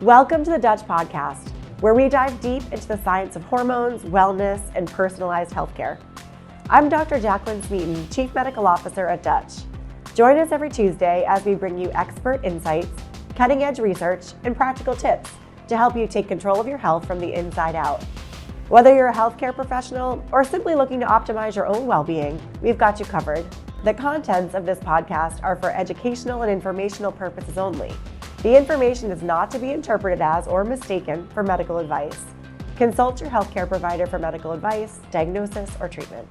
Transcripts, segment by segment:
Welcome to the Dutch Podcast, where we dive deep into the science of hormones, wellness, and personalized healthcare. I'm Dr. Jaclyn Smeaton, Chief Medical Officer at Dutch. Join us every Tuesday as we bring you expert insights, cutting-edge research, and practical tips to help you take control of your health from the inside out. Whether you're a healthcare professional or simply looking to optimize your own well-being, we've got you covered. The contents of this podcast are for educational and informational purposes only. The information is not to be interpreted as or mistaken for medical advice. Consult your healthcare provider for medical advice, diagnosis, or treatment.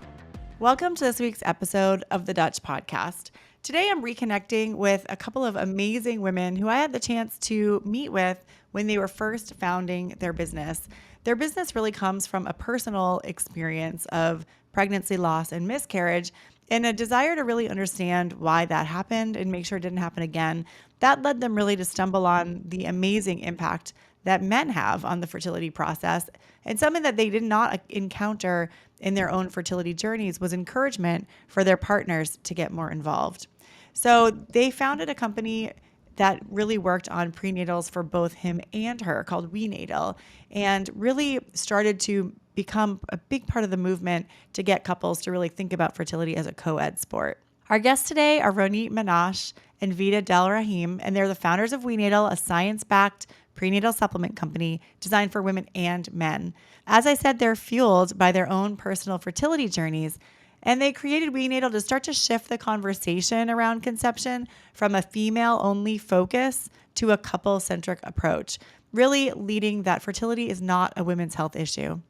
Welcome to this week's episode of the Dutch Podcast. Today I'm reconnecting with a couple of amazing women who I had the chance to meet with when they were first founding their business. Their business really comes from a personal experience of pregnancy loss and miscarriage and a desire to really understand why that happened and make sure it didn't happen again. That led them really to stumble on the amazing impact that men have on the fertility process. And something that they did not encounter in their own fertility journeys was encouragement for their partners to get more involved. So they founded a company that really worked on prenatals for both him and her called WeNatal, and really started to become a big part of the movement to get couples to really think about fertility as a co-ed sport. Our guests today are Ronit Menashe and Vida Delrahim, and they're the founders of WeNatal, a science-backed prenatal supplement company designed for women and men. As I said, they're fueled by their own personal fertility journeys, and they created WeNatal to start to shift the conversation around conception from a female-only focus to a couple-centric approach, really leading that fertility is not a women's health issue.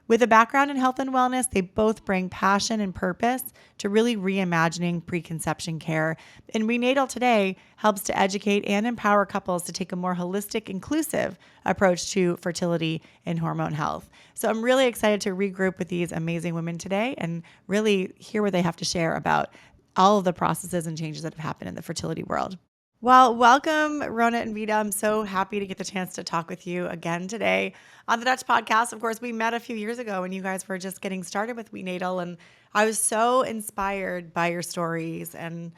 With a background in health and wellness, they both bring passion and purpose to really reimagining preconception care. And WeNatal today helps to educate and empower couples to take a more holistic, inclusive approach to fertility and hormone health. So I'm really excited to regroup with these amazing women today and really hear what they have to share about all of the processes and changes that have happened in the fertility world. Well, welcome, Ronit and Vida. I'm so happy to get the chance to talk with you again today on the Dutch Podcast. Of course, we met a few years ago when you guys were just getting started with WeNatal, and I was so inspired by your stories and,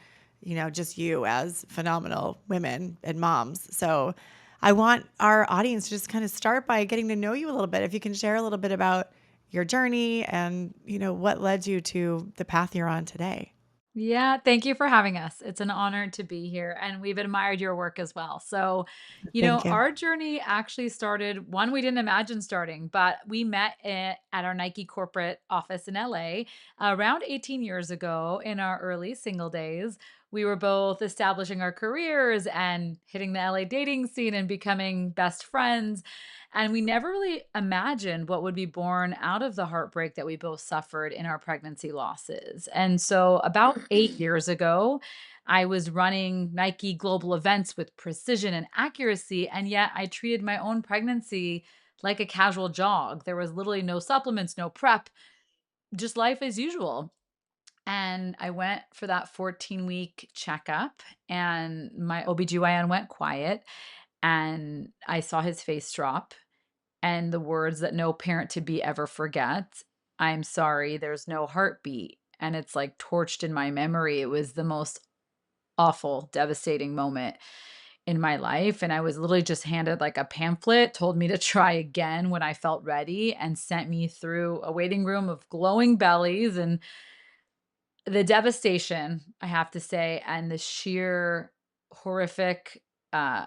just you as phenomenal women and moms. So I want our audience to just kind of start by getting to know you a little bit. If you can share a little bit about your journey and, what led you to the path you're on today. Yeah, thank you for having us. It's an honor to be here, and we've admired your work as well. So, Thank you. our journey actually started one we didn't imagine starting, but we met at our Nike corporate office in LA around 18 years ago in our early single days. We were both establishing our careers and hitting the LA dating scene and becoming best friends. And we never really imagined what would be born out of the heartbreak that we both suffered in our pregnancy losses. And so, about 8 years ago, I was running Nike global events with precision and accuracy. And yet, I treated my own pregnancy like a casual jog. There was literally no supplements, no prep, just life as usual. And I went for that 14-week checkup, and my OBGYN went quiet, and I saw his face drop and the words that no parent to be ever forgets. I'm sorry, there's no heartbeat. And it's like torched in my memory. It was the most awful, devastating moment in my life. And I was literally just handed like a pamphlet, told me to try again when I felt ready, and sent me through a waiting room of glowing bellies. And the devastation, I have to say, and the sheer horrific, uh,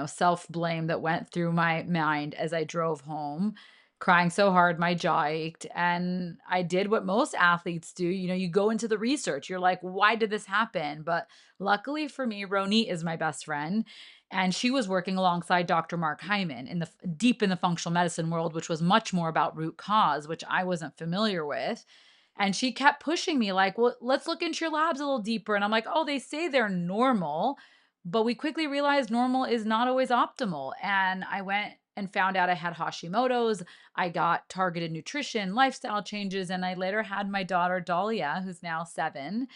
self-blame that went through my mind as I drove home, crying so hard my jaw ached. And I did what most athletes do. You go into the research. You're like, why did this happen? But luckily for me, Ronit is my best friend. And she was working alongside Dr. Mark Hyman deep in the functional medicine world, which was much more about root cause, which I wasn't familiar with. And she kept pushing me like, well, let's look into your labs a little deeper. And I'm like, oh, they say they're normal. But we quickly realized normal is not always optimal. And I went and found out I had Hashimoto's. I got targeted nutrition, lifestyle changes, and I later had my daughter, Dahlia, who's now 7.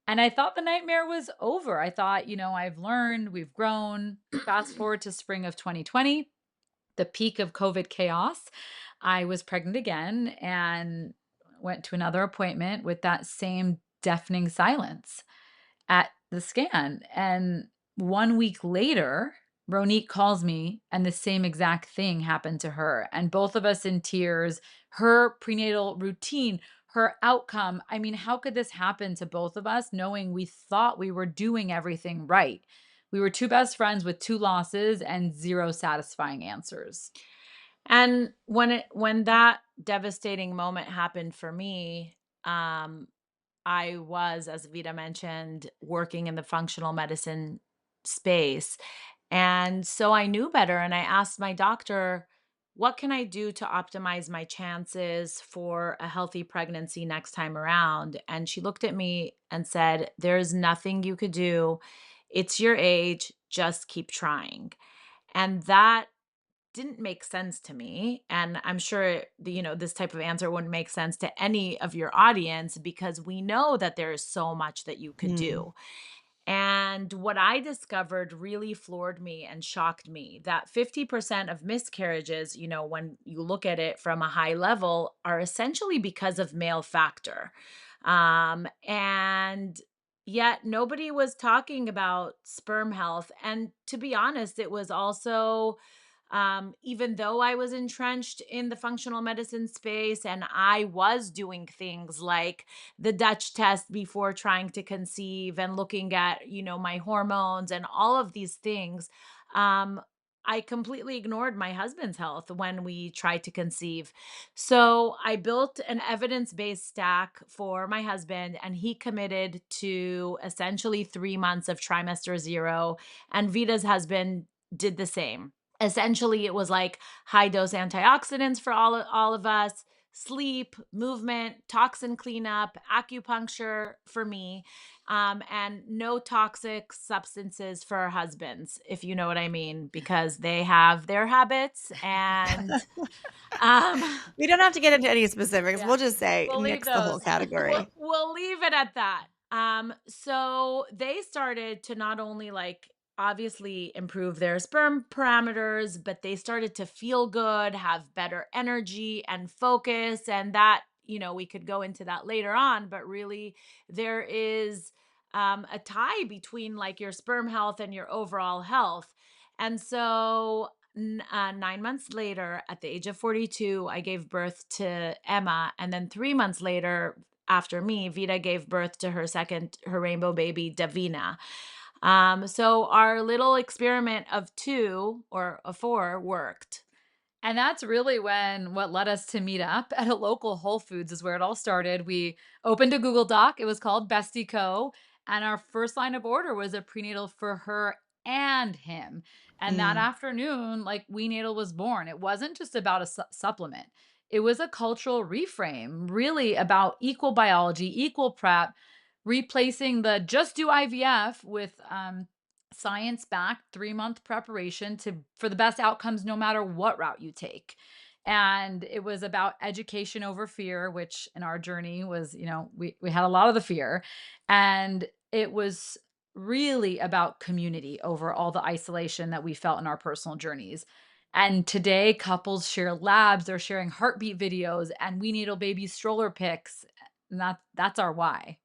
And I thought the nightmare was over. I thought, I've learned, we've grown. Fast forward to spring of 2020, the peak of COVID chaos. I was pregnant again and went to another appointment with that same deafening silence at the scan. And 1 week later, Ronit calls me, and the same exact thing happened to her. And both of us in tears, her prenatal routine, her outcome. I mean, how could this happen to both of us knowing we thought we were doing everything right? We were two best friends with two losses and zero satisfying answers. And when that devastating moment happened for me, um, I was, as Vida mentioned, working in the functional medicine space. And so I knew better. And I asked my doctor, what can I do to optimize my chances for a healthy pregnancy next time around? And she looked at me and said, there's nothing you could do. It's your age. Just keep trying. And that didn't make sense to me, and I'm sure this type of answer wouldn't make sense to any of your audience because we know that there is so much that you could Mm. do. And what I discovered really floored me and shocked me that 50% of miscarriages, when you look at it from a high level, are essentially because of male factor. And yet nobody was talking about sperm health. And to be honest, it was also, even though I was entrenched in the functional medicine space and I was doing things like the Dutch test before trying to conceive and looking at, my hormones and all of these things, um, I completely ignored my husband's health when we tried to conceive. So I built an evidence based stack for my husband, and he committed to essentially 3 months of trimester zero. And Vita's husband did the same. Essentially, it was like high dose antioxidants for all of us, sleep, movement, toxin cleanup, acupuncture for me, and no toxic substances for our husbands, if you know what I mean, because they have their habits and um We don't have to get into any specifics. yeah, We'll just say we'll leave nix the whole those. we'll, category. we'll leave it at that. So they started to not only like obviously improve their sperm parameters, but they started to feel good, have better energy and focus. And that, we could go into that later on, but really there is a tie between like your sperm health and your overall health. And so 9 months later, at the age of 42, I gave birth to Emma. And then 3 months later, after me, Vida gave birth to her rainbow baby, Davina. So our little experiment of two or of four worked. And that's really what led us to meet up at a local Whole Foods is where it all started. We opened a Google Doc. It was called Bestie Co. And our first line of order was a prenatal for her and him. And that Mm. afternoon, like WeNatal was born. It wasn't just about a supplement. It was a cultural reframe, really about equal biology, equal prep, replacing the just do IVF with science-backed 3-month preparation for the best outcomes no matter what route you take. And it was about education over fear, which in our journey was, we had a lot of the fear. And it was really about community over all the isolation that we felt in our personal journeys. And today, couples share labs, they're sharing heartbeat videos, and we needle baby stroller pics. And that's our why.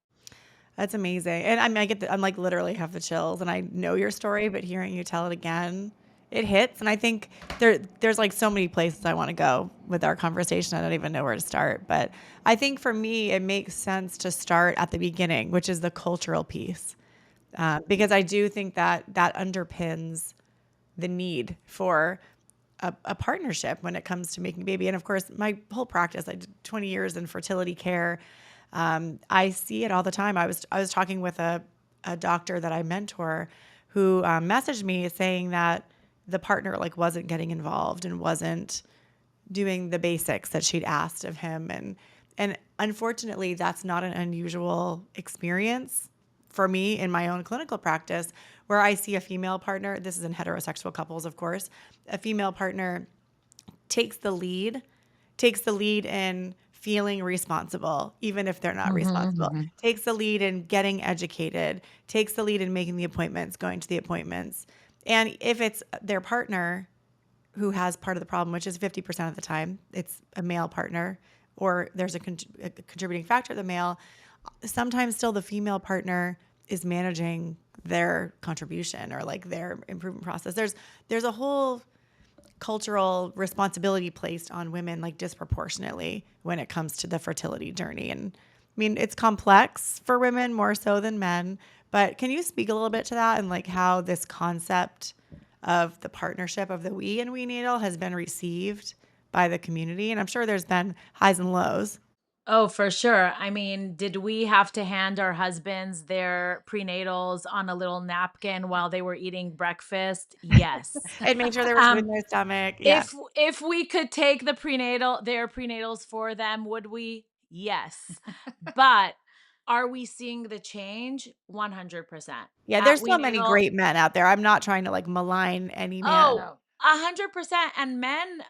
That's amazing. And I mean, I'm like literally have the chills and I know your story, but hearing you tell it again, it hits. And I think there's like so many places I want to go with our conversation. I don't even know where to start. But I think for me, it makes sense to start at the beginning, which is the cultural piece. Because I do think that underpins the need for a partnership when it comes to making a baby. And of course, my whole practice, I did 20 years in fertility care. I see it all the time. I was talking with a doctor that I mentor who messaged me saying that the partner like wasn't getting involved and wasn't doing the basics that she'd asked of him. And unfortunately, that's not an unusual experience for me in my own clinical practice where I see a female partner. This is in heterosexual couples, of course. A female partner takes the lead in feeling responsible, even if they're not responsible, Mhm. takes the lead in getting educated, takes the lead in making the appointments, going to the appointments. And if it's their partner who has part of the problem, which is 50% of the time, it's a male partner, or there's a contributing factor, the male, sometimes still the female partner is managing their contribution or like their improvement process. There's a whole cultural responsibility placed on women like disproportionately when it comes to the fertility journey. And I mean, it's complex for women more so than men, but can you speak a little bit to that and like how this concept of the partnership of the we and WeNatal has been received by the community? And I'm sure there's been highs and lows. Oh, for sure. I mean, did we have to hand our husbands their prenatals on a little napkin while they were eating breakfast? Yes. And make sure there was food in Um, their stomach. Yeah. if we could take their prenatals for them, would we? Yes. But are we seeing the change? 100%. Yeah, At there's so many WeNatal, great men out there. I'm not trying to like malign any man. oh, No. 100%. And men,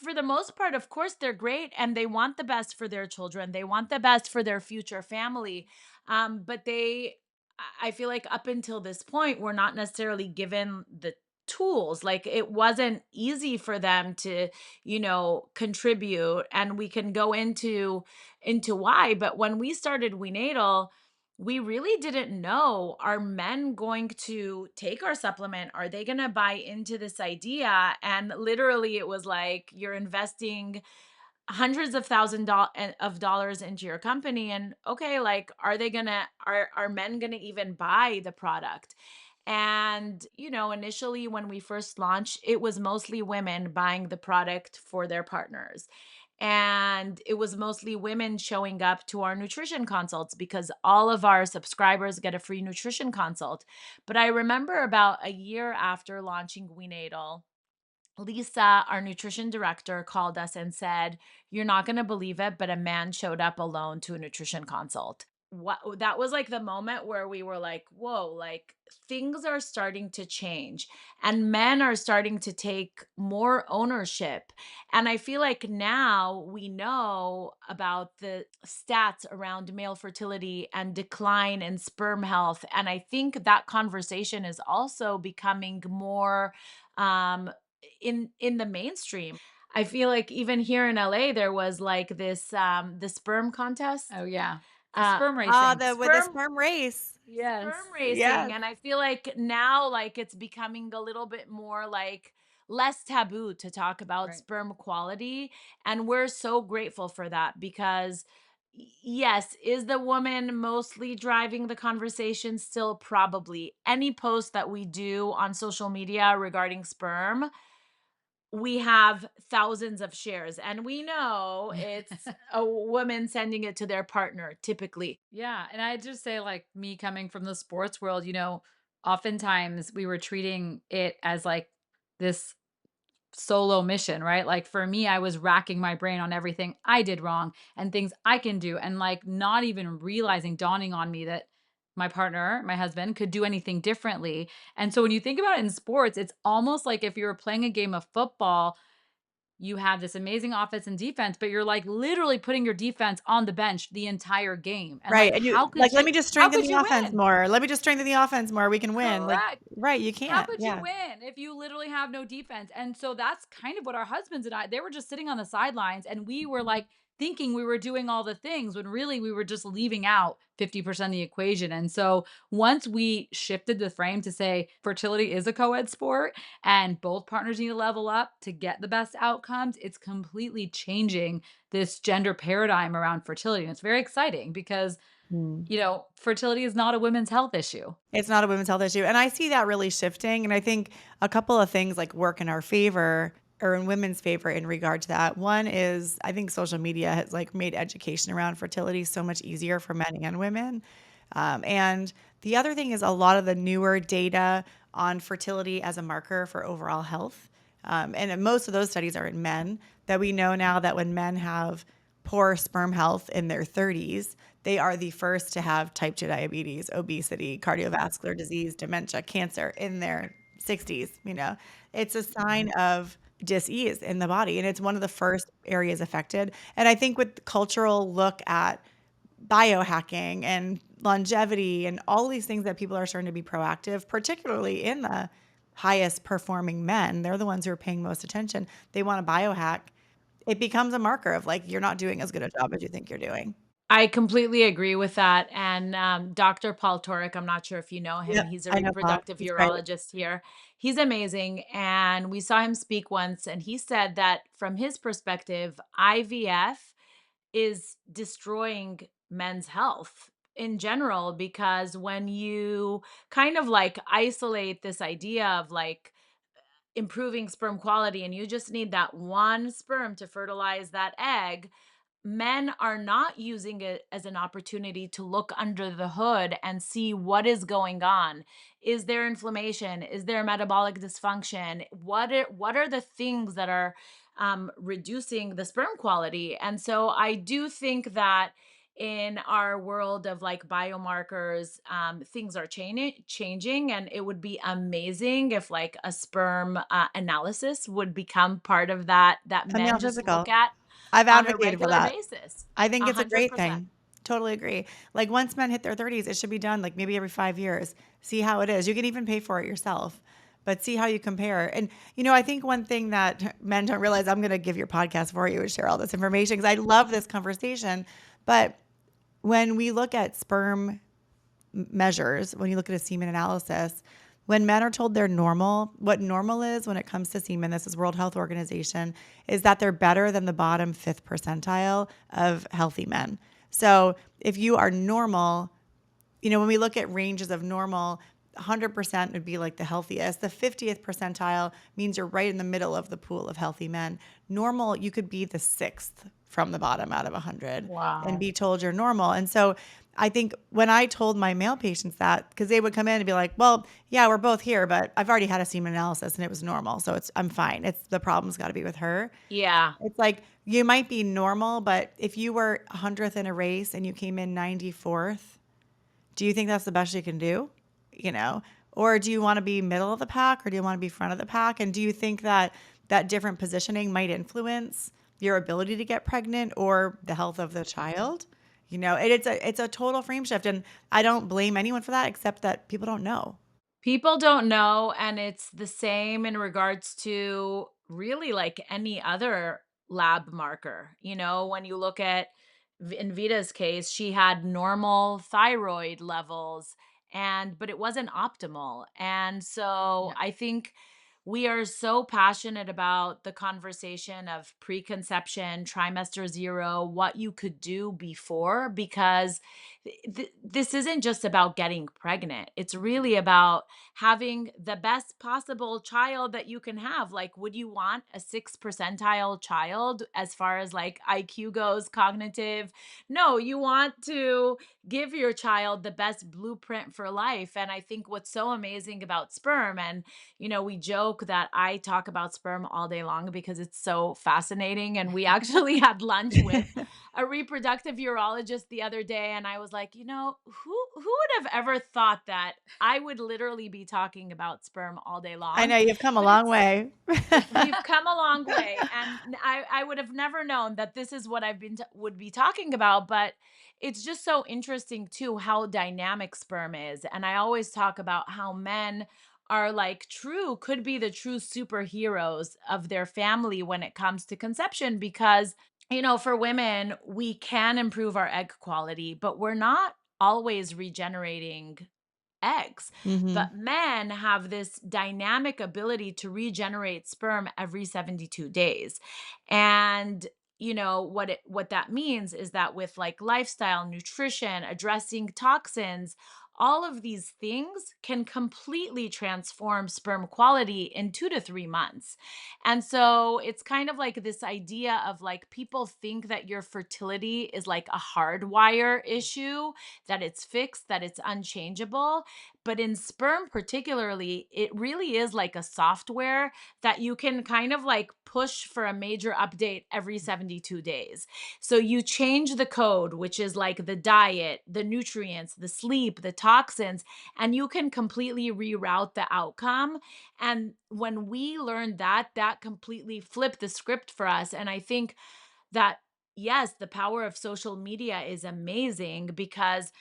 for the most part, of course, they're great and they want the best for their children. They want the best for their future family. But I feel like up until this point, we're not necessarily given the tools. Like it wasn't easy for them to, contribute. And we can go into why. But when we started WeNatal, we really didn't know, are men going to take our supplement? Are they going to buy into this idea? And literally it was like you're investing hundreds of of dollars into your company, and okay, like are men going to even buy the product? And initially when we first launched, it was mostly women buying the product for their partners. And it was mostly women showing up to our nutrition consults because all of our subscribers get a free nutrition consult. But I remember about a year after launching WeNatal, Lisa, our nutrition director, called us and said, "You're not going to believe it, but a man showed up alone to a nutrition consult." That was like the moment where we were like, whoa, like things are starting to change and men are starting to take more ownership. And I feel like now we know about the stats around male fertility and decline in sperm health. And I think that conversation is also becoming more um in the mainstream. I feel like even here in LA there was like this the sperm contest. Oh, yeah. The Uh sperm Ah, racing. the with the sperm sperm race. Yes. sperm racing, Yes. and I feel like now like it's becoming a little bit more like less taboo to talk about Right. sperm quality, and we're so grateful for that because yes, is the woman mostly driving the conversation? Still probably. Any post that we do on social media regarding sperm, we have thousands of shares, and we know it's a woman sending it to their partner typically. Yeah, and I just say, like, me coming from the sports world, oftentimes we were treating it as like this solo mission, right? Like for me, I was racking my brain on everything I did wrong and things I can do, and like not even realizing, dawning on me that my partner, my husband, could do anything differently. And so when you think about it in sports, it's almost like if you were playing a game of football, you have this amazing offense and defense, but you're like literally putting your defense on the bench the entire game. And Right. like, And you how like, could let you, me just how strengthen could the you offense win? more. Let me just strengthen the offense more. We can win. Like, Correct. right. You How can't. could you Yeah. win if you literally have no defense? And so that's kind of what our husbands and I, they were just sitting on the sidelines and we were like thinking we were doing all the things when really we were just leaving out 50% of the equation. And so once we shifted the frame to say fertility is a co-ed sport and both partners need to level up to get the best outcomes, it's completely changing this gender paradigm around fertility. And it's very exciting because, Hmm. fertility is not a women's health issue. It's not a women's health issue. And I see that really shifting. And I think a couple of things like work in our favor or in women's favor in regard to that. One is I think social media has like made education around fertility so much easier for men and women. And the other thing is a lot of the newer data on fertility as a marker for overall health. And most of those studies are in men that we know now that when men have poor sperm health in their 30s, they are the first to have type 2 diabetes, obesity, cardiovascular disease, dementia, cancer in their 60s. It's a sign of dis-ease in the body, and it's one of the first areas affected. And I think with the cultural look at biohacking and longevity and all these things that people are starting to be proactive, particularly in the highest performing men, they're the ones who are paying most attention. They want to biohack. It becomes a marker of like, you're not doing as good a job as you think you're doing. I completely agree with that. And Dr. Paul Torek, I'm not sure if you know him. Yep. He's a I know Paul. reproductive He's great. urologist here. He's amazing. And we saw him speak once, and he said that from his perspective, IVF is destroying men's health in general, because when you kind of like isolate this idea of like improving sperm quality and you just need that one sperm to fertilize that egg, men are not using it as an opportunity to look under the hood and see what is going on. Is there inflammation? Is there metabolic dysfunction? What are the things that are reducing the sperm quality? And so I do think that in our world of like biomarkers, things are changing, and it would be amazing if like a sperm analysis would become part of that A male men just look physical. at I've on a advocated for regular that. basis. I think A it's a great 100%. thing. Totally agree. Like once men hit their 30s, it should be done like maybe every 5 years. See how it is. You can even pay for it yourself, but see how you compare. And, I think one thing that men don't realize, I'm going to give your podcast for you and share all this information because I love this conversation. But when we look at sperm measures, when you look at a semen analysis, when men are told they're normal, what normal is when it comes to semen, this is World Health Organization, is that they're better than the bottom fifth percentile of healthy men. So if you are normal, when we look at ranges of normal, 100% would be like the healthiest. The 50th percentile means you're right in the middle of the pool of healthy men. Normal, you could be the sixth from the bottom out of 100 and Wow. be told you're normal. And so I think when I told my male patients that, because they would come in and be like, well, yeah, we're both here, but I've already had a semen analysis and it was normal. So I'm fine. It's the problem's got to be with her. Yeah. It's like you might be normal, but if you were 100th in a race and you came in 94th, do you think that's the best you can do? Or do you want to be middle of the pack or do you want to be front of the pack? And do you think that that different positioning might influence your ability to get pregnant or the health of the child? It's a total frame shift. And I don't blame anyone for that, except that people don't know. People don't know, and it's the same in regards to really like any other lab marker. When you look at in Vita's case, she had normal thyroid levels, but it wasn't optimal. And so Yeah. I think we are so passionate about the conversation of preconception, trimester 0, what you could do before, because this isn't just about getting pregnant. It's really about having the best possible child that you can have. Like, would you want a 6th percentile child as far as like IQ goes, cognitive? No, you want to give your child the best blueprint for life. And I think what's so amazing about sperm, and we joke that I talk about sperm all day long because it's so fascinating. And we actually had lunch with a reproductive urologist the other day, and I was like, who would have ever thought that I would literally be talking about sperm all day I long? know you've come a But long it's way. we've come a long way, and I would have never known that this is what would be talking about. But it's just so interesting too how dynamic sperm is. And I always talk about how men are like could be the true superheroes of their family when it comes to conception, because for women, we can improve our egg quality, but we're not always regenerating eggs. Hmm. But men have this dynamic ability to regenerate sperm every 72 days. And what that means is that with like lifestyle, nutrition, addressing toxins, all of these things can completely transform sperm quality in 2 to 3 months. And so it's kind of like this idea of like people think that your fertility is like a hardwire issue, that it's fixed, that it's unchangeable. But in sperm, particularly, it really is like a software that you can kind of like push for a major update every 72 days. So you change the code, which is like the diet, the nutrients, the sleep, the toxins, and you can completely reroute the outcome. And when we learned that, that completely flipped the script for us. And I think that, yes, the power of social media is amazing because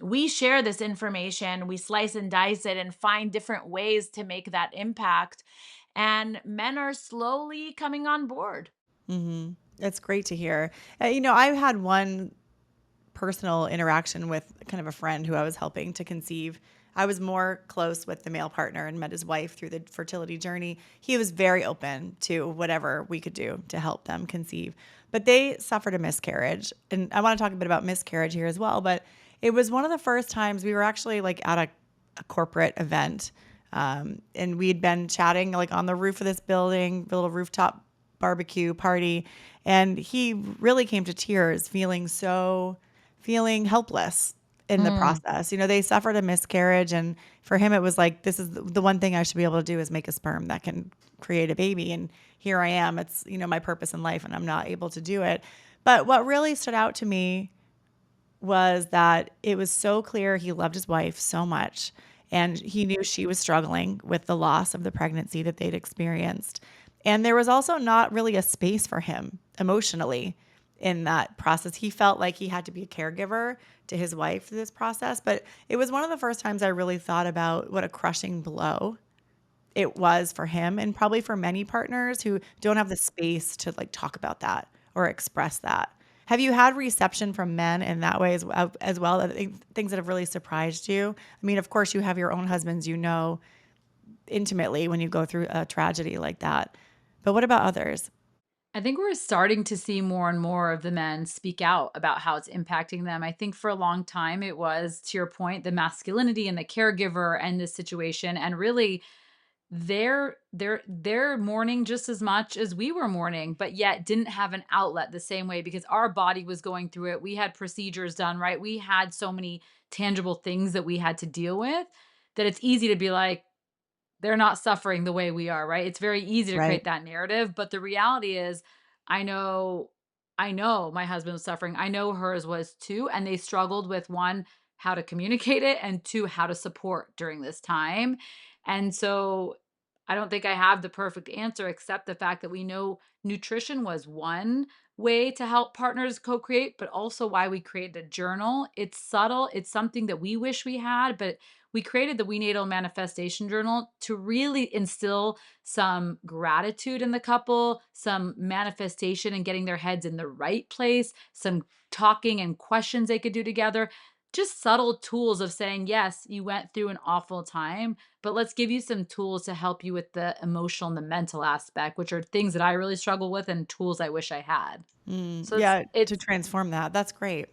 we share this information, we slice and dice it and find different ways to make that impact. And men are slowly coming on board. Hmm. It's great to hear. I had one personal interaction with kind of a friend who I was helping to conceive. I was more close with the male partner and met his wife through the fertility journey. He was very open to whatever we could do to help them conceive. But they suffered a miscarriage. And I want to talk a bit about miscarriage here as well. But it was one of the first times we were actually like at a corporate event. And we'd been chatting like on the roof of this building, the little rooftop barbecue party. And he really came to tears, feeling helpless in the Mm. process. They suffered a miscarriage, and for him it was like, this is the one thing I should be able to do is make a sperm that can create a baby. And here I am. It's, my purpose in life, and I'm not able to do it. But what really stood out to me was that it was so clear he loved his wife so much, and he knew she was struggling with the loss of the pregnancy that they'd experienced. And there was also not really a space for him emotionally in that process. He felt like he had to be a caregiver to his wife through this process. But it was one of the first times I really thought about what a crushing blow it was for him, and probably for many partners who don't have the space to like talk about that or express that. Have you had reception from men in that way as well? Things that have really surprised you? I mean, of course, you have your own husbands, intimately when you go through a tragedy like that. But what about others? I think we're starting to see more and more of the men speak out about how it's impacting them. I think for a long time it was, to your point, the masculinity and the caregiver and this situation, and really they're mourning just as much as we were mourning, but yet didn't have an outlet the same way because our body was going through it. We had procedures done, right? We had so many tangible things that we had to deal with that it's easy to be like, they're not suffering the way we are, right? It's very easy to Right. create that narrative, but the reality is I know I know my husband was suffering. I know hers was too, and they struggled with one, how to communicate it, and two, how to support during this time. And so I don't think I have the perfect answer except the fact that we know nutrition was one way to help partners co-create, but also why we created a journal. It's subtle, it's something that we wish we had, but we created the WeNatal manifestation journal to really instill some gratitude in the couple, some manifestation and getting their heads in the right place, some talking and questions they could do together. Just subtle tools of saying, yes, you went through an awful time, but let's give you some tools to help you with the emotional and the mental aspect, which are things that I really struggle with and tools I wish I had. So Yeah, to it's transform that. That's great.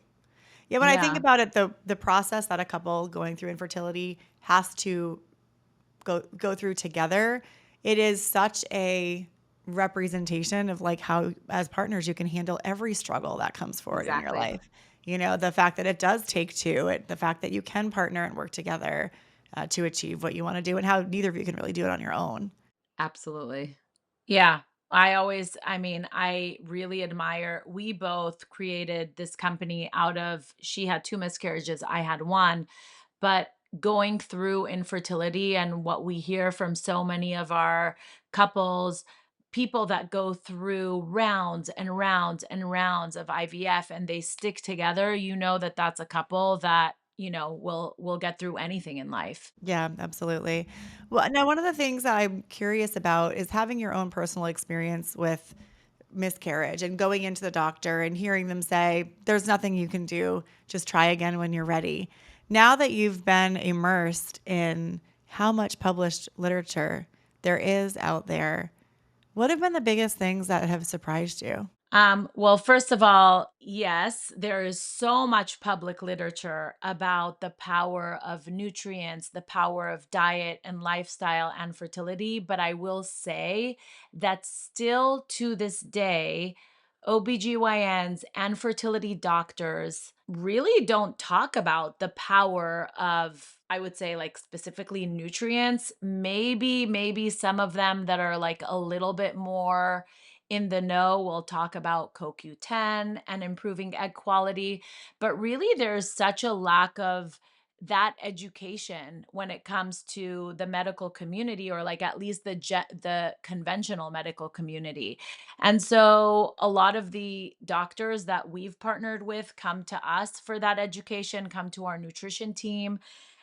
Yeah, when I think yeah. about it, the process that a couple going through infertility has to go through together, it is such a representation of like how as partners you can handle every struggle that comes forward in your Exactly. life. The fact that it does take two, the fact that you can partner and work together to achieve what you want to do, and how neither of you can really do it on your own. Absolutely. Yeah. I mean, I really admire, we both created this company out of, she had two miscarriages, I had one, but going through infertility and what we hear from so many of our couples, people that go through rounds and rounds and rounds of IVF and they stick together, that that's a couple that, will get through anything in life. Yeah, absolutely. Well, now one of the things that I'm curious about is having your own personal experience with miscarriage and going into the doctor and hearing them say, there's nothing you can do, just try again when you're ready. Now that you've been immersed in how much published literature there is out there, what have been the biggest things that have surprised you? Well, first of all, yes, there is so much public literature about the power of nutrients, the power of diet and lifestyle and fertility. But I will say that still to this day, OBGYNs and fertility doctors really don't talk about the power of, I would say, like specifically nutrients. Maybe some of them that are like a little bit more in the know will talk about CoQ10 and improving egg quality, but really there's such a lack of that education when it comes to the medical community, or like at least the conventional medical community. And so a lot of the doctors that we've partnered with come to us for that education, come to our nutrition team,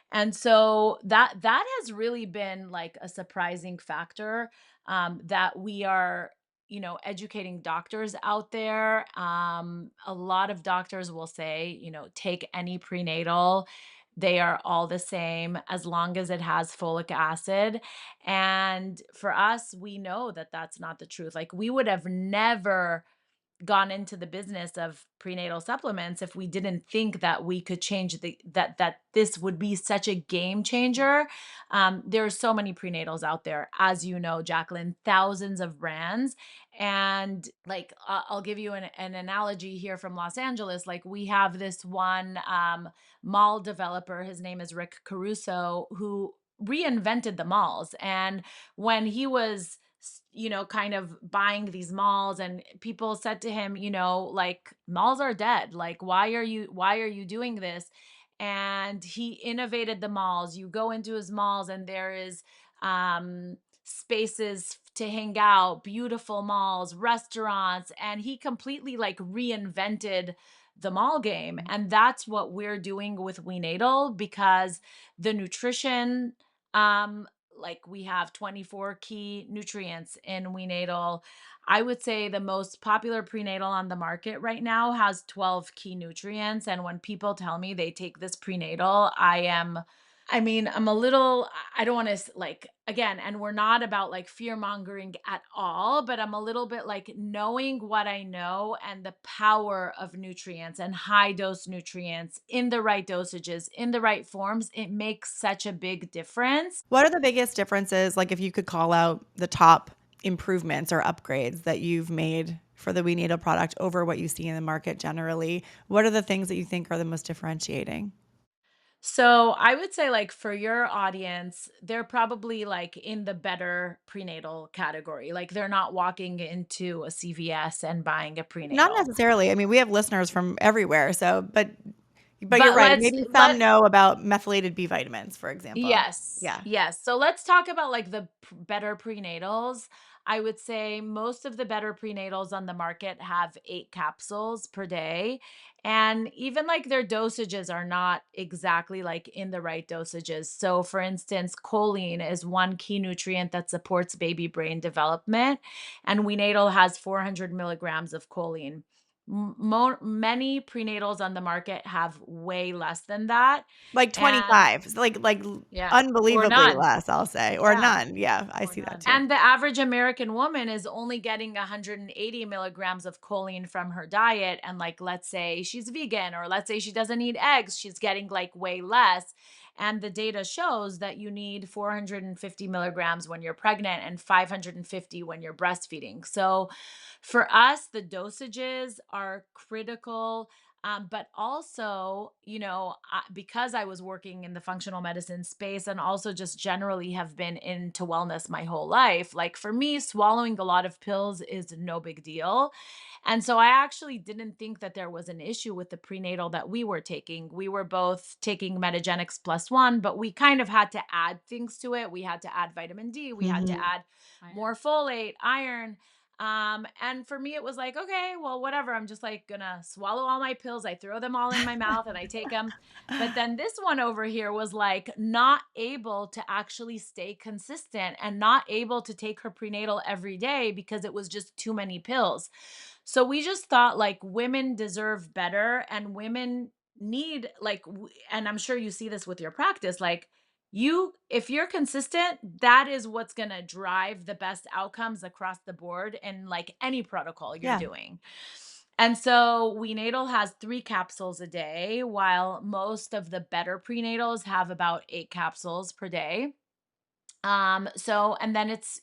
and so that has really been like a surprising factor, that we are, educating doctors out there. A lot of doctors will say, take any prenatal. They are all the same as long as it has folic acid. And for us, we know that that's not the truth. Like, we would have never gone into the business of prenatal supplements if we didn't think that we could change that this would be such a game changer. There are so many prenatals out there, as you know, Jaclyn, thousands of brands. And like, I'll give you an analogy here from Los Angeles. Like, we have this one mall developer, his name is Rick Caruso, who reinvented the malls. And when he was kind of buying these malls, and people said to him, like, malls are dead. Like, why are you doing this? And he innovated the malls. You go into his malls and there is spaces to hang out, beautiful malls, restaurants, and he completely like reinvented the mall game. And that's what we're doing with WeNatal, because the nutrition, like, we have 24 key nutrients in WeNatal. I would say the most popular prenatal on the market right now has 12 key nutrients. And when people tell me they take this prenatal, I'm a little, I don't want to like, again, and we're not about like fear mongering at all, but I'm a little bit like, knowing what I know and the power of nutrients and high dose nutrients in the right dosages, in the right forms, it makes such a big difference. What are the biggest differences, like if you could call out the top improvements or upgrades that you've made for the WeNatal product over what you see in the market generally? What are the things that you think are the most differentiating? So I would say, like, for your audience, they're probably like in the better prenatal category. Like, they're not walking into a CVS and buying a Not prenatal. necessarily. I mean, we have listeners from everywhere, so but you're But right. let's Maybe some let know about methylated B vitamins, for example. Yes. Yeah. Yes. So let's talk about like the better prenatals. I would say most of the better prenatals on the market have 8 capsules per day. And even like their dosages are not exactly like in the right dosages. So, for instance, choline is one key nutrient that supports baby brain development. And WeNatal has 400 milligrams of choline. Many prenatals on the market have way less than that. Like And 25, like yeah, or unbelievably none. less, I'll say, or Yeah, none. Yeah, I Or see that none. too. and the average American woman is only getting 180 milligrams of choline from her diet. And like, let's say she's vegan, or let's say she doesn't eat eggs, she's getting like way less. And the data shows that you need 450 milligrams when you're pregnant and 550 when you're breastfeeding. So for us, the dosages are critical. But also, because I was working in the functional medicine space and also just generally have been into wellness my whole life, like, for me, swallowing a lot of pills is no big deal. And so I actually didn't think that there was an issue with the prenatal that we were taking. We were both taking Metagenics plus one, but we kind of had to add things to it. We had to add vitamin D, we had to Mhm. add Iron. more folate, iron. And for me, it was like, okay, well, whatever. I'm just like gonna swallow all my pills. I throw them all in my mouth and I take them. But then this one over here was like not able to actually stay consistent and not able to take her prenatal every day because it was just too many pills. So we just thought like women deserve better, and women need like, and I'm sure you see this with your practice, like, if you're consistent, that is what's going to drive the best outcomes across the board in like any protocol you're Yeah. doing. And so WeNatal has 3 capsules a day, while most of the better prenatals have about 8 capsules per day. So, and then it's,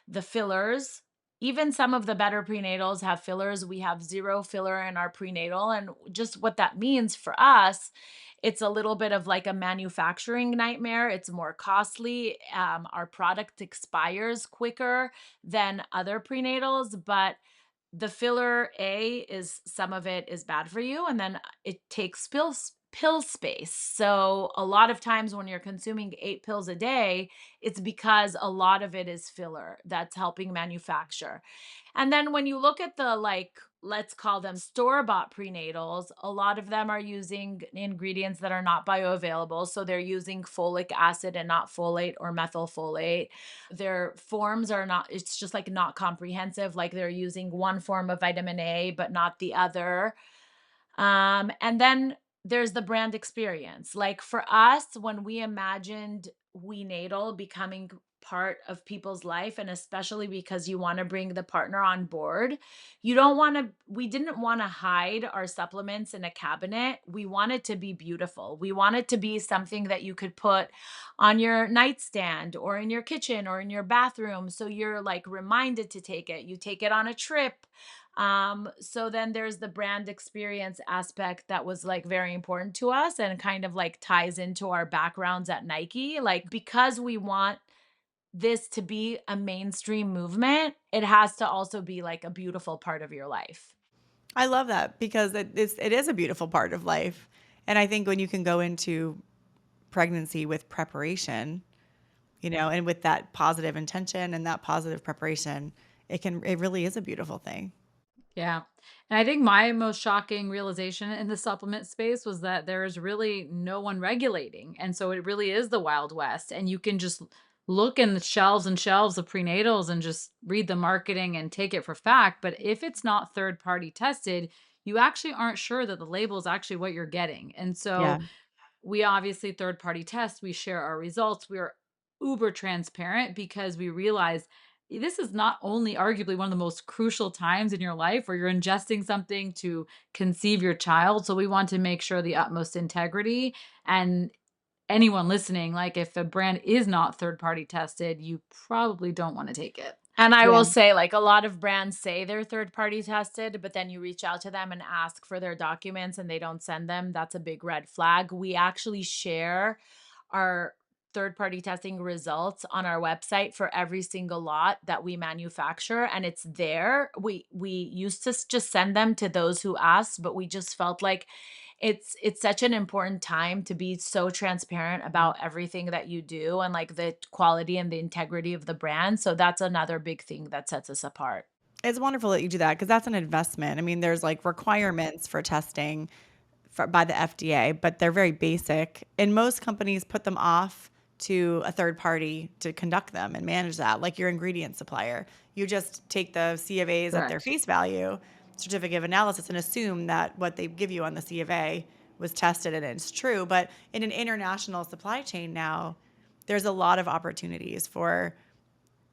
the fillers. Even some of the better prenatals have fillers. We have 0 filler in our prenatal. And just what that means for us, it's a little bit of like a manufacturing nightmare. It's more costly. Our product expires quicker than other prenatals, but the filler, A, is some of it is bad for you. And then it takes pill space. So a lot of times when you're consuming 8 pills a day, it's because a lot of it is filler that's helping manufacture. And then when you look at the, like, let's call them store-bought prenatals, a lot of them are using ingredients that are not bioavailable. So they're using folic acid and not folate or methylfolate. Their forms are not, it's just like not comprehensive. Like they're using one form of vitamin A, but not the other. And then there's the brand experience. Like for us, when we imagined WeNatal becoming part of people's life, and especially because you want to bring the partner on board, we didn't want to hide our supplements in a cabinet. We wanted to be beautiful. We wanted to be something that you could put on your nightstand or in your kitchen or in your bathroom. So you're like reminded to take it. You take it on a trip. So then there's the brand experience aspect that was like very important to us and kind of like ties into our backgrounds at Nike. Like, because we want this to be a mainstream movement, it has to also be like a beautiful part of your life. I love that because it is a beautiful part of life. And I think when you can go into pregnancy with preparation, and with that positive intention and that positive preparation, it really is a beautiful thing. Yeah. And I think my most shocking realization in the supplement space was that there is really no one regulating. And so it really is the Wild West. And you can just look in the shelves and shelves of prenatals and just read the marketing and take it for fact. But if it's not third party tested, you actually aren't sure that the label is actually what you're getting. And Yeah. so we obviously third party test, we share our results. We are uber transparent because we realize this is not only arguably one of the most crucial times in your life where you're ingesting something to conceive your child. So we want to make sure the utmost integrity. And anyone listening, like if a brand is not third party tested, you probably don't want to take it. And I Yeah. will say, like, a lot of brands say they're third party tested, but then you reach out to them and ask for their documents and they don't send them. That's a big red flag. We actually share our third party testing results on our website for every single lot that we manufacture, and it's there. We used to just send them to those who asked, but we just felt like it's such an important time to be so transparent about everything that you do and like the quality and the integrity of the brand. So that's another big thing that sets us apart. It's wonderful that you do that because that's an investment. I mean, there's like requirements for testing by the FDA, but they're very basic. And most companies put them off to a third party to conduct them and manage that, like your ingredient supplier. You just take the C of A's at their Correct. face value, certificate of analysis, and assume that what they give you on the C of A was tested and it's true. But in an international supply chain now, there's a lot of opportunities for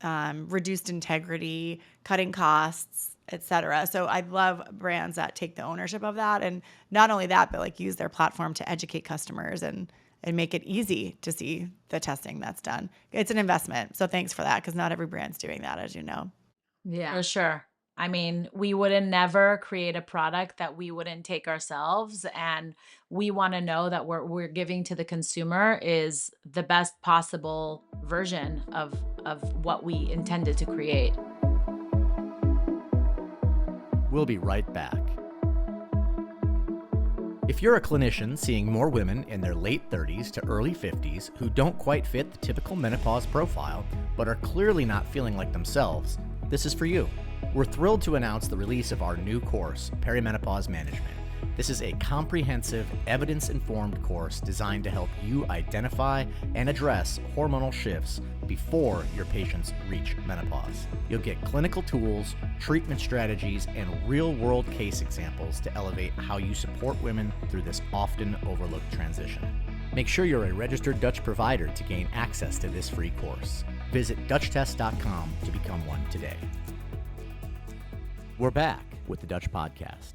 reduced integrity, cutting costs, et cetera. So I love brands that take the ownership of that. And not only that, but like use their platform to educate customers and make it easy to see the testing that's done. It's an investment. So thanks for that, because not every brand's doing that, as you know. Yeah. For sure. I mean, we wouldn't never create a product that we wouldn't take ourselves. And we want to know that what we're giving to the consumer is the best possible version of what we intended to create. We'll be right back. If you're a clinician seeing more women in their late 30s to early 50s who don't quite fit the typical menopause profile, but are clearly not feeling like themselves, this is for you. We're thrilled to announce the release of our new course, Perimenopause Management. This is a comprehensive, evidence-informed course designed to help you identify and address hormonal shifts before your patients reach menopause. You'll get clinical tools, treatment strategies, and real-world case examples to elevate how you support women through this often overlooked transition. Make sure you're a registered Dutch provider to gain access to this free course. Visit DutchTest.com to become one today. We're back with the Dutch Podcast.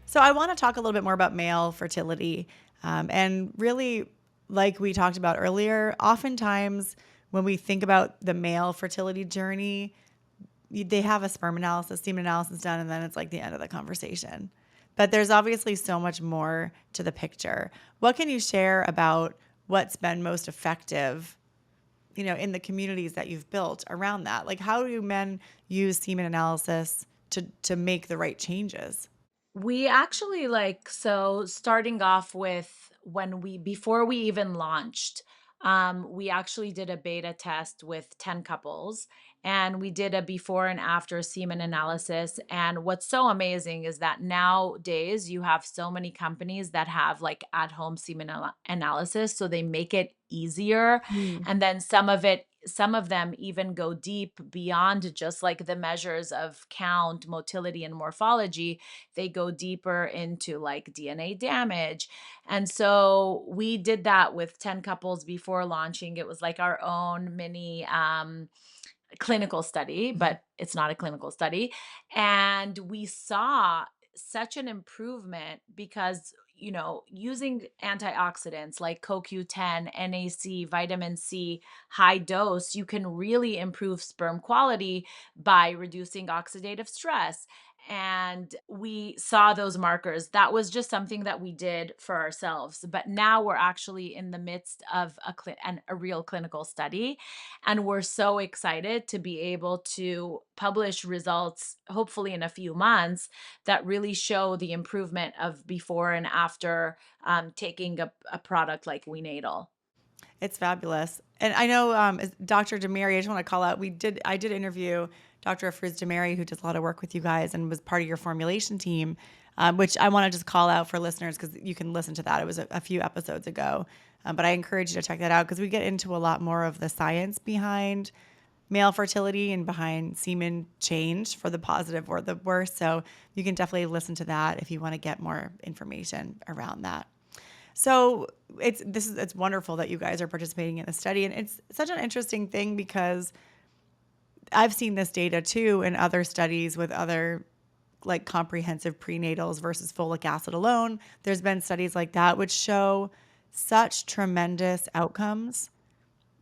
So I want to talk a little bit more about male fertility. And really, like we talked about earlier, oftentimes when we think about the male fertility journey, they have a sperm analysis, semen analysis done, and then it's like the end of the conversation. But there's obviously so much more to the picture. What can you share about what's been most effective, in the communities that you've built around that? Like, how do men use semen analysis to make the right changes? We actually, so starting off with before we even launched, we actually did a beta test with 10 couples, and we did a before and after semen analysis. And what's so amazing is that nowadays you have so many companies that have like at home semen analysis. So they make it easier. Mm. And then some of them even go deep beyond just like the measures of count, motility, and morphology. They go deeper into like DNA damage. And so we did that with 10 couples before launching. It was like our own mini clinical study, but it's not a clinical study. And we saw such an improvement because, using antioxidants like CoQ10, NAC, vitamin C, high dose, you can really improve sperm quality by reducing oxidative stress. And we saw those markers. That was just something that we did for ourselves. But now we're actually in the midst of a real clinical study. And we're so excited to be able to publish results, hopefully in a few months, that really show the improvement of before and after taking a product like WeNatal. It's fabulous. And I know Dr. Demary, I just want to call out, I did interview Dr. Afrouz Demary, who does a lot of work with you guys and was part of your formulation team, which I want to just call out for listeners because you can listen to that. It was a few episodes ago. But I encourage you to check that out because we get into a lot more of the science behind male fertility and behind semen change for the positive or the worse. So you can definitely listen to that if you want to get more information around that. So it's wonderful that you guys are participating in the study, and it's such an interesting thing because I've seen this data too in other studies with other like comprehensive prenatals versus folic acid alone. There's been studies like that which show such tremendous outcomes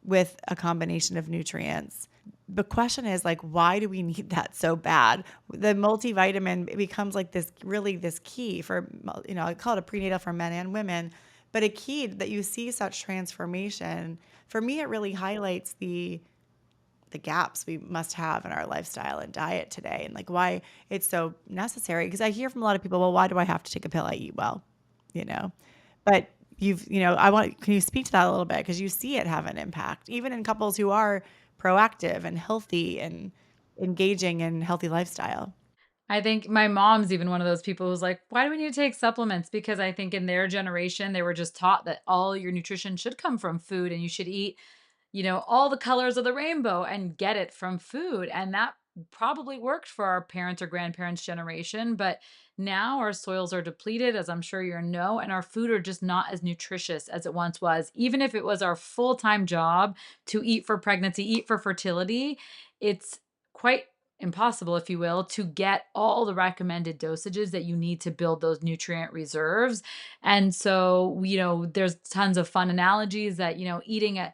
with a combination of nutrients. The question is like, why do we need that so bad? The multivitamin becomes like this key for, I call it a prenatal for men and women, but a key that you see such transformation. For me, it really highlights the gaps we must have in our lifestyle and diet today and like why it's so necessary. Because I hear from a lot of people, well, why do I have to take a pill? I eat well, but can you speak to that a little bit? Because you see it have an impact, even in couples who are proactive and healthy and engaging in healthy lifestyle. I think my mom's even one of those people who's like, why do we need to take supplements? Because I think in their generation, they were just taught that all your nutrition should come from food and you should eat, all the colors of the rainbow and get it from food. And that probably worked for our parents' or grandparents' generation. But now our soils are depleted, as I'm sure you know, and our food are just not as nutritious as it once was. Even if it was our full-time job to eat for pregnancy, eat for fertility, it's quite impossible, if you will, to get all the recommended dosages that you need to build those nutrient reserves. And so, there's tons of fun analogies that, eating a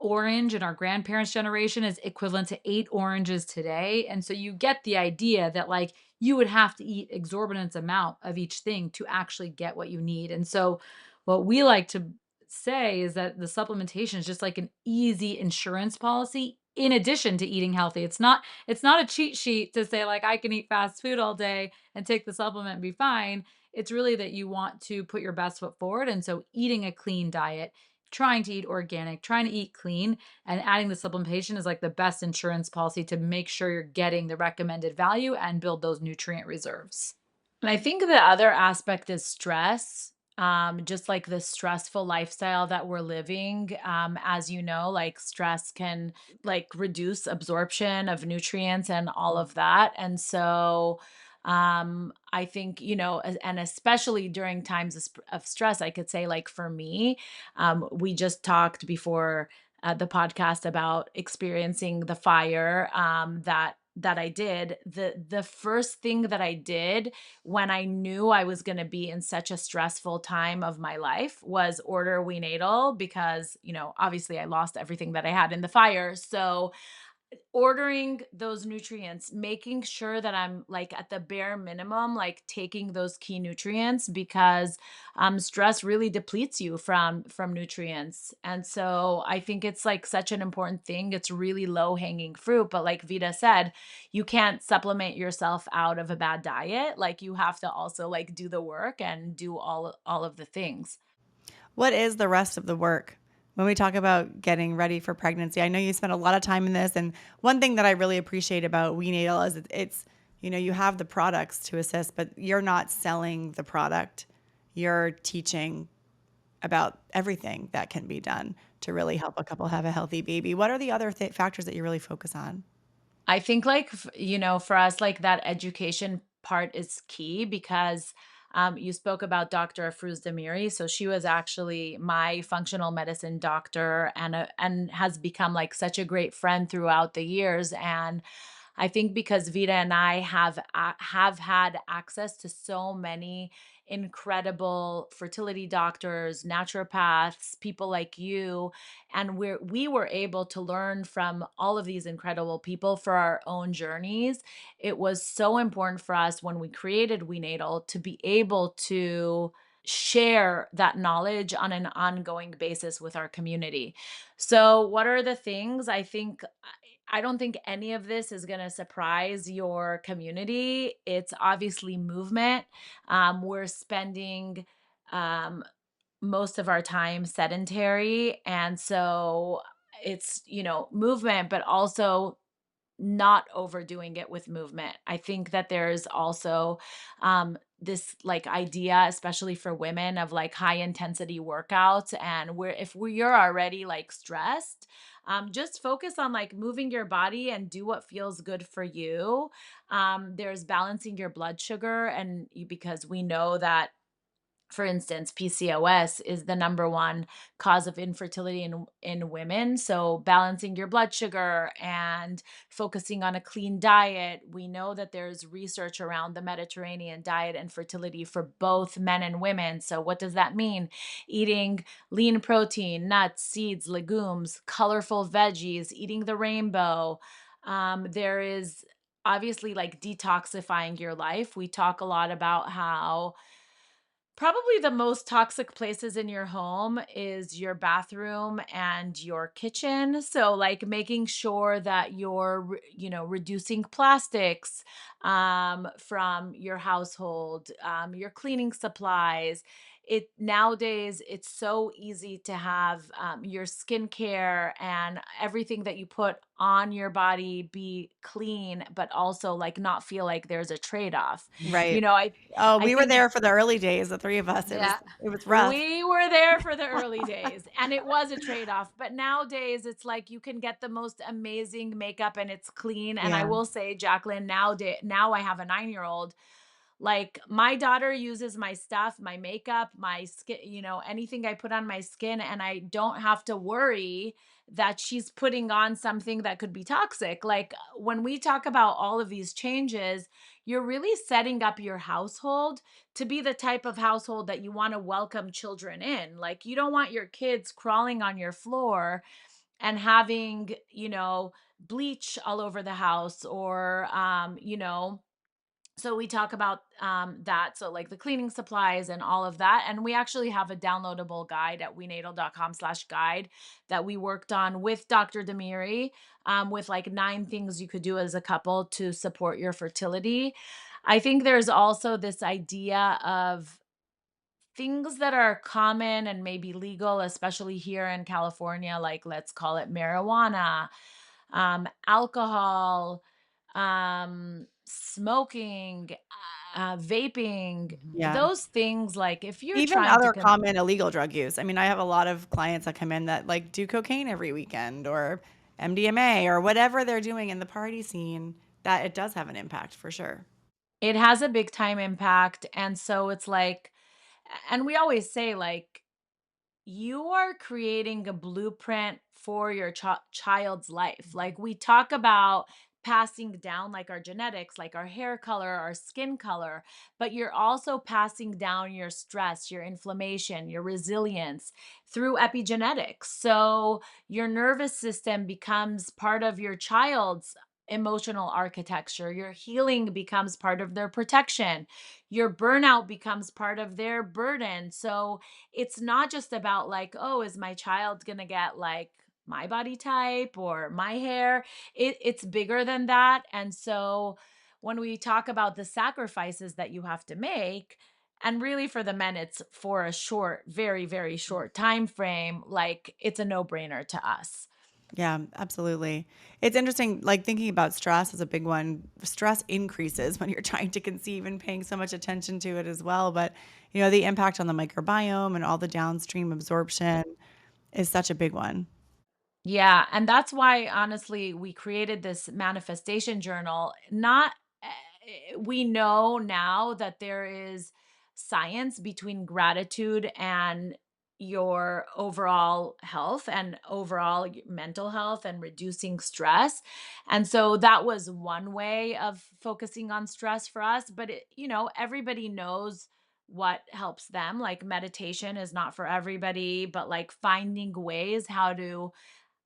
orange in our grandparents' generation is equivalent to 8 oranges today. And so you get the idea that like you would have to eat exorbitant amount of each thing to actually get what you need. And so what we like to say is that the supplementation is just like an easy insurance policy in addition to eating healthy. It's not a cheat sheet to say like I can eat fast food all day and take the supplement and be fine. It's really that you want to put your best foot forward. And so eating a clean diet, trying to eat organic, trying to eat clean, and adding the supplementation is like the best insurance policy to make sure you're getting the recommended value and build those nutrient reserves. And I think the other aspect is stress. Just like the stressful lifestyle that we're living. As you know, like stress can like reduce absorption of nutrients and all of that. And so I think, and especially during times of stress, I could say like for me, we just talked before the podcast about experiencing the fire that I did. The first thing that I did when I knew I was going to be in such a stressful time of my life was order WeNatal because, obviously I lost everything that I had in the fire. So ordering those nutrients, making sure that I'm like at the bare minimum, like taking those key nutrients because stress really depletes you from nutrients. And so I think it's like such an important thing. It's really low hanging fruit, but like Vida said, you can't supplement yourself out of a bad diet. Like you have to also like do the work and do all of the things. What is the rest of the work when we talk about getting ready for pregnancy? I know you spent a lot of time in this, and one thing that I really appreciate about WeNatal is it's you have the products to assist, but you're not selling the product. You're teaching about everything that can be done to really help a couple have a healthy baby. What are the other factors that you really focus on? I think like, for us, like that education part is key because you spoke about Dr. Afruz Damiri. So she was actually my functional medicine doctor and has become like such a great friend throughout the years. And I think because Vida and I have had access to so many incredible fertility doctors, naturopaths, people like you, and we were able to learn from all of these incredible people for our own journeys. It was so important for us when we created WeNatal to be able to share that knowledge on an ongoing basis with our community. So, what are the things I don't think any of this is going to surprise your community. It's obviously movement. We're spending um, most of our time sedentary. And so it's, movement, but also not overdoing it with movement. I think that there's also this like idea, especially for women, of like high intensity workouts. And if you're already like stressed, just focus on like moving your body and do what feels good for you. There's balancing your blood sugar, because we know that, for instance, PCOS is the number one cause of infertility in women. So balancing your blood sugar and focusing on a clean diet. We know that there's research around the Mediterranean diet and fertility for both men and women. So what does that mean? Eating lean protein, nuts, seeds, legumes, colorful veggies, eating the rainbow. There is obviously like detoxifying your life. We talk a lot about how probably the most toxic places in your home is your bathroom and your kitchen. So like making sure that you're, reducing plastics from your household, your cleaning supplies. It nowadays it's so easy to have your skincare and everything that you put on your body be clean, but also like not feel like there's a trade-off. Right. You know, I Oh, I we were think there for the early days, the three of us. It was Yeah. it was rough. we were there for the early days and it was a trade-off. But nowadays it's like you can get the most amazing makeup and it's clean. And I Yeah. will say, Jaclyn, now I have a 9-year-old. Like my daughter uses my stuff, my makeup, my skin, anything I put on my skin, and I don't have to worry that she's putting on something that could be toxic. Like when we talk about all of these changes, you're really setting up your household to be the type of household that you want to welcome children in. Like you don't want your kids crawling on your floor and having, bleach all over the house or, so we talk about that. So like the cleaning supplies and all of that. And we actually have a downloadable guide at wenatal.com/guide that we worked on with Dr. Demiri, with like 9 things you could do as a couple to support your fertility. I think there's also this idea of things that are common and maybe legal, especially here in California, like let's call it marijuana, alcohol, smoking, vaping, Yeah. those things. Like if you're Even trying to other common illegal drug use. I mean, I have a lot of clients that come in that like do cocaine every weekend or MDMA or whatever they're doing in the party scene, that it does have an impact for sure. it has a big time impact. And so it's like, and we always say, like, you are creating a blueprint for your child's life. Like we talk about passing down like our genetics, like our hair color, our skin color, but you're also passing down your stress, your inflammation, your resilience through epigenetics. So your nervous system becomes part of your child's emotional architecture. Your healing becomes part of their protection. Your burnout becomes part of their burden. So it's not just about like, oh, is my child going to get like my body type or my hair? It's bigger than that. And so when we talk about the sacrifices that you have to make, And really for the men, it's for a short, very, very short time frame. Like it's a no-brainer to us. Yeah, absolutely. It's interesting, like thinking about stress is a big one. Stress increases when you're trying to conceive and paying so much attention to it as well. But, the impact on the microbiome and all the downstream absorption is such a big one. Yeah, and that's why honestly we created this manifestation journal. Not We know now that there is science between gratitude and your overall health and overall mental health and reducing stress. And so that was one way of focusing on stress for us, but everybody knows what helps them. Like meditation is not for everybody, but like finding ways how to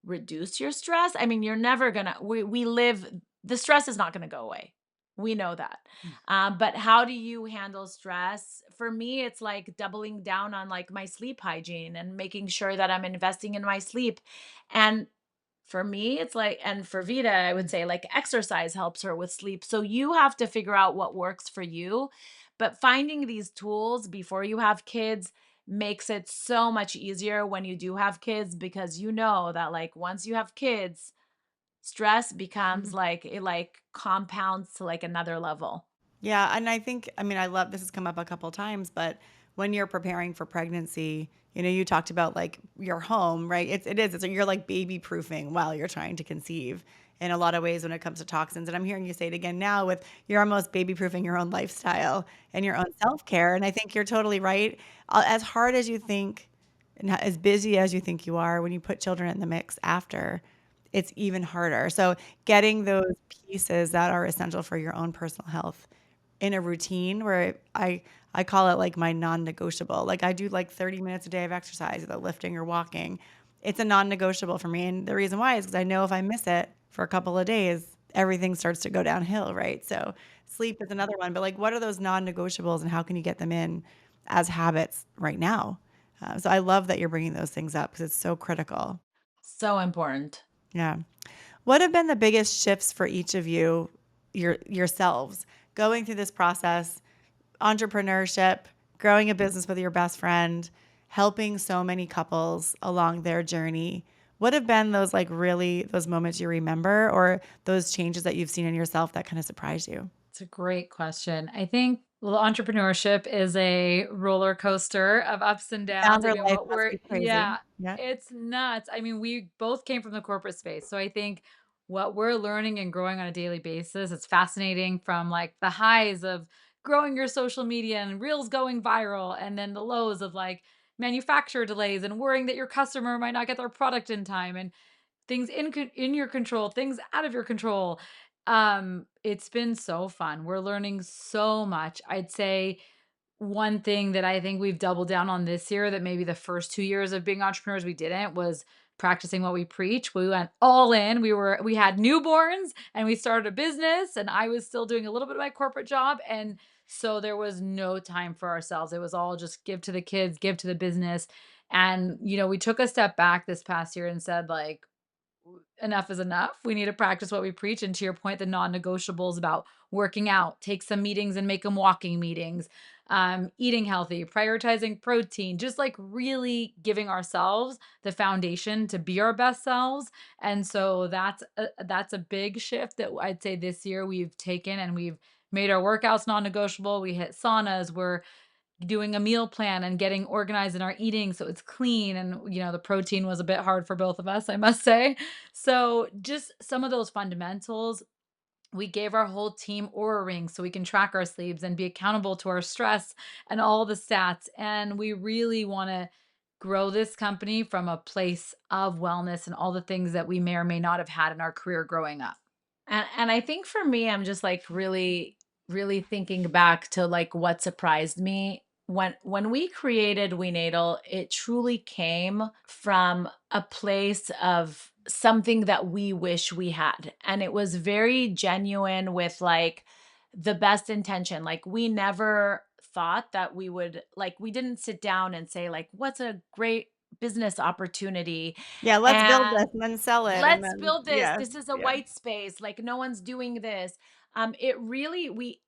reduce your stress. I mean, you're never gonna we live the stress is not gonna go away. We know that. But how do you handle stress? For me, it's like doubling down on like my sleep hygiene and making sure that I'm investing in my sleep. And for me, it's like, and for Vida, I would say like exercise helps her with sleep. So you have to figure out what works for you. But finding these tools before you have kids makes it so much easier when you do have kids, because you know that like once you have kids, stress becomes like it like compounds to like another level. Yeah, and I love this has come up a couple times, but when you're preparing for pregnancy, you talked about like your home, right? It's you're like baby proofing while you're trying to conceive in a lot of ways when it comes to toxins. And I'm hearing you say it again now with you're almost baby proofing your own lifestyle and your own self care. And I think you're totally right. As hard as you think and as busy as you think you are, when you put children in the mix after, it's even harder. So getting those pieces that are essential for your own personal health in a routine where I call it like my non-negotiable. Like I do like 30 minutes a day of exercise, either lifting or walking. It's a non-negotiable for me. And the reason why is because I know if I miss it for a couple of days, everything starts to go downhill, right? So sleep is another one. But like, what are those non-negotiables and how can you get them in as habits right now? So I love that you're bringing those things up because it's so critical. So important. Yeah. What have been the biggest shifts for each of you, yourselves, going through this process, entrepreneurship, growing a business with your best friend, helping so many couples along their journey? What have been those like really those moments you remember or those changes that you've seen in yourself that kind of surprised you? It's a great question. I think entrepreneurship is a roller coaster of ups and downs. I Founder mean, life must be crazy. yeah, Yeah. it's nuts. I mean, we both came from the corporate space. So I think what we're learning and growing on a daily basis, it's fascinating from like the highs of growing your social media and reels going viral, and then the lows of like manufacturer delays and worrying that your customer might not get their product in time and things in your control, things out of your control. It's been so fun. We're learning so much. I'd say one thing that I think we've doubled down on this year that maybe the first 2 years of being entrepreneurs we didn't was practicing what we preach. We went all in. We had newborns and we started a business and I was still doing a little bit of my corporate job, and so there was no time for ourselves. It was all just give to the kids, give to the business. And we took a step back this past year and said like enough is enough. We need to practice what we preach. And to your point, the non-negotiables about working out, take some meetings and make them walking meetings, eating healthy, prioritizing protein, just like really giving ourselves the foundation to be our best selves. And so that's a big shift that I'd say this year we've taken, and we've made our workouts non-negotiable. We hit saunas. We're doing a meal plan and getting organized in our eating so it's clean, and the protein was a bit hard for both of us, I must say. So just some of those fundamentals, we gave our whole team Aura rings so we can track our sleeps and be accountable to our stress and all the stats, and we really want to grow this company from a place of wellness and all the things that we may or may not have had in our career growing up. And I think for me, I'm just like really, really thinking back to like what surprised me when we created WeNatal. It truly came from a place of something that we wish we had, and it was very genuine with like the best intention. Like we never thought that we didn't sit down and say like, what's a great business opportunity, Yeah, let's build this and and then sell it and let's then build this. yeah. This is a Yeah. white space. Like no one's doing this. it really, we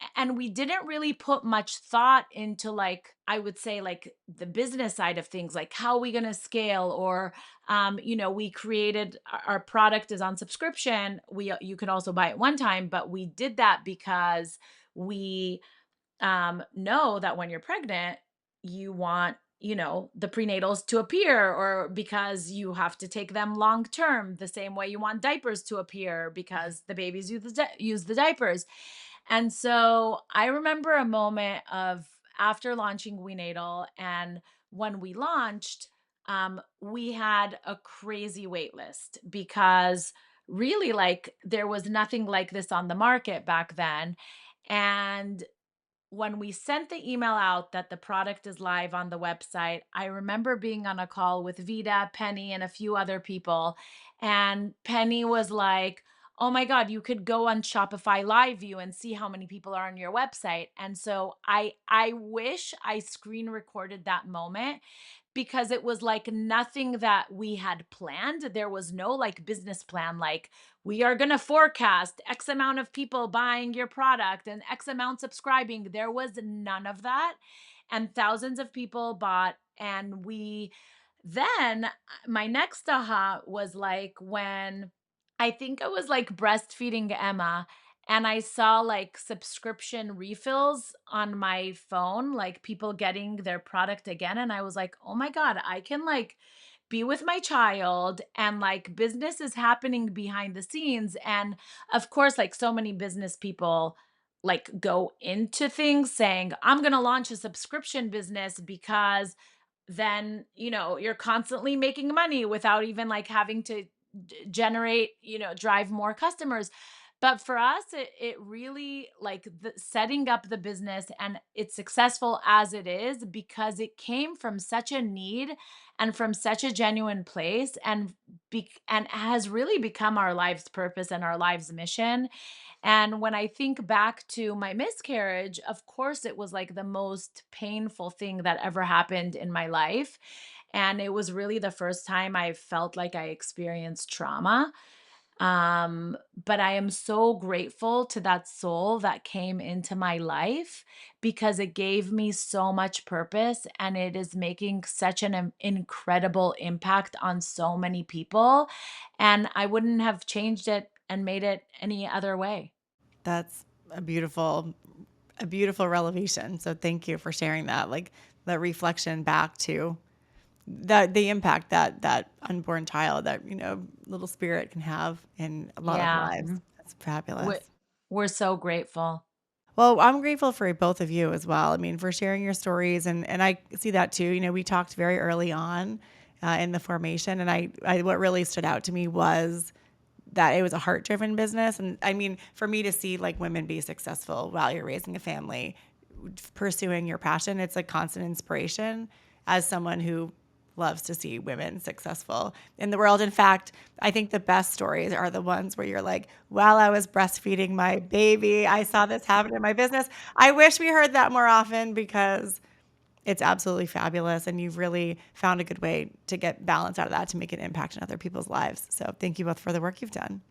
didn't really put much thought into, like, I would say, like, the business side of things, like how are we going to scale, or we created our product is on subscription. You can also buy it one time, but we did that because we know that when you're pregnant, you want, the prenatals to appear, or because you have to take them long term, the same way you want diapers to appear because the babies use the diapers. And so I remember a moment of after launching WeNatal, and when we launched, we had a crazy wait list because really, like, there was nothing like this on the market back then. And when we sent the email out that the product is live on the website, I remember being on a call with Vida, Penny, and a few other people. And Penny was like, "Oh my God, you could go on Shopify Live View and see how many people are on your website." And so I wish I screen recorded that moment, because it was like nothing that we had planned. There was no like business plan, like we are going to forecast X amount of people buying your product and X amount subscribing. There was none of that. And thousands of people bought. And then my next aha was like when I think I was like breastfeeding Emma, and I saw like subscription refills on my phone, like people getting their product again. And I was like, oh my God, I can like be with my child, and like business is happening behind the scenes. And of course, like so many business people like go into things saying, I'm going to launch a subscription business because then, you're constantly making money without even like having to generate, drive more customers. But for us, it really like setting up the business, and it's successful as it is because it came from such a need and from such a genuine place, and has really become our life's purpose and our life's mission. And when I think back to my miscarriage, of course, it was like the most painful thing that ever happened in my life. And it was really the first time I felt like I experienced trauma. But I am so grateful to that soul that came into my life, because it gave me so much purpose, and it is making such an incredible impact on so many people. And I wouldn't have changed it and made it any other way. That's a beautiful revelation. So thank you for sharing that. Like that reflection back to the impact that that unborn child, that little spirit can have in a lot of Yeah. lives. That's we- fabulous. we're so grateful. Well, I'm grateful for both of you as well. I mean, for sharing your stories, and I see that too. We talked very early on in the formation, and I what really stood out to me was that it was a heart-driven business. And I mean, for me to see like women be successful while you're raising a family, pursuing your passion, it's a constant inspiration as someone who loves to see women successful in the world. In fact, I think the best stories are the ones where you're like, while I was breastfeeding my baby, I saw this happen in my business. I wish we heard that more often, because it's absolutely fabulous. And you've really found a good way to get balance out of that to make an impact in other people's lives. So thank you both for the work you've done.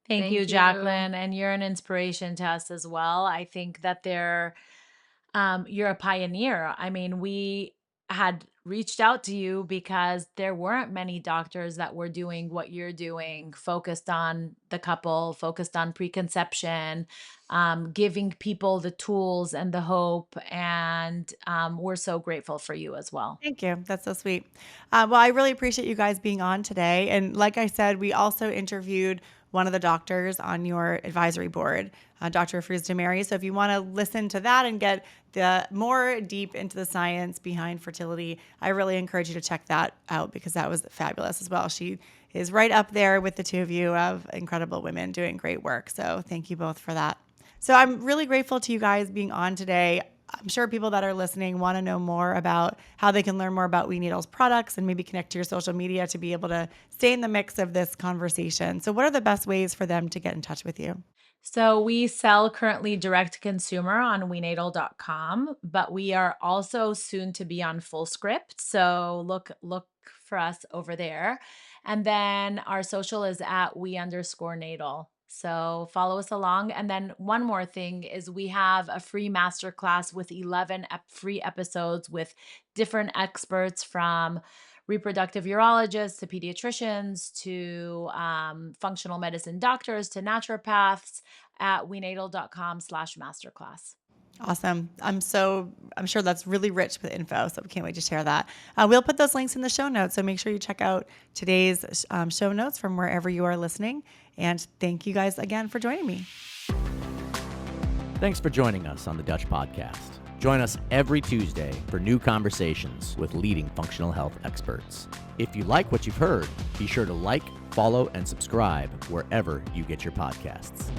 Thank you, Thank you. Jaclyn. And you're an inspiration to us as well. I think that you're a pioneer. I mean, we had reached out to you because there weren't many doctors that were doing what you're doing, focused on the couple, focused on preconception, giving people the tools and the hope. And we're so grateful for you as well. Thank you. That's so sweet. Well, I really appreciate you guys being on today. And like I said, we also interviewed one of the doctors on your advisory board, Dr. Fruz Demary. So if you want to listen to that and get the more deep into the science behind fertility, I really encourage you to check that out, because that was fabulous as well. She is right up there with the two of you, of incredible women doing great work. So thank you both for that. So I'm really grateful to you guys being on today. I'm sure people that are listening want to know more about how they can learn more about WeNatal's products and maybe connect to your social media to be able to stay in the mix of this conversation. So what are the best ways for them to get in touch with you? So we sell currently direct to consumer on wenatal.com, but we are also soon to be on FullScript. So look for us over there. And then our social is at we_natal. So follow us along. And then one more thing is we have a free masterclass with 11 free episodes with different experts from reproductive urologists to pediatricians to functional medicine doctors to naturopaths at wenatal.com/masterclass. Awesome. I'm sure that's really rich with info. So we can't wait to share that. We'll put those links in the show notes. So make sure you check out today's show notes from wherever you are listening. And thank you guys again for joining me. Thanks for joining us on the Dutch Podcast. Join us every Tuesday for new conversations with leading functional health experts. If you like what you've heard, be sure to like, follow, and subscribe wherever you get your podcasts.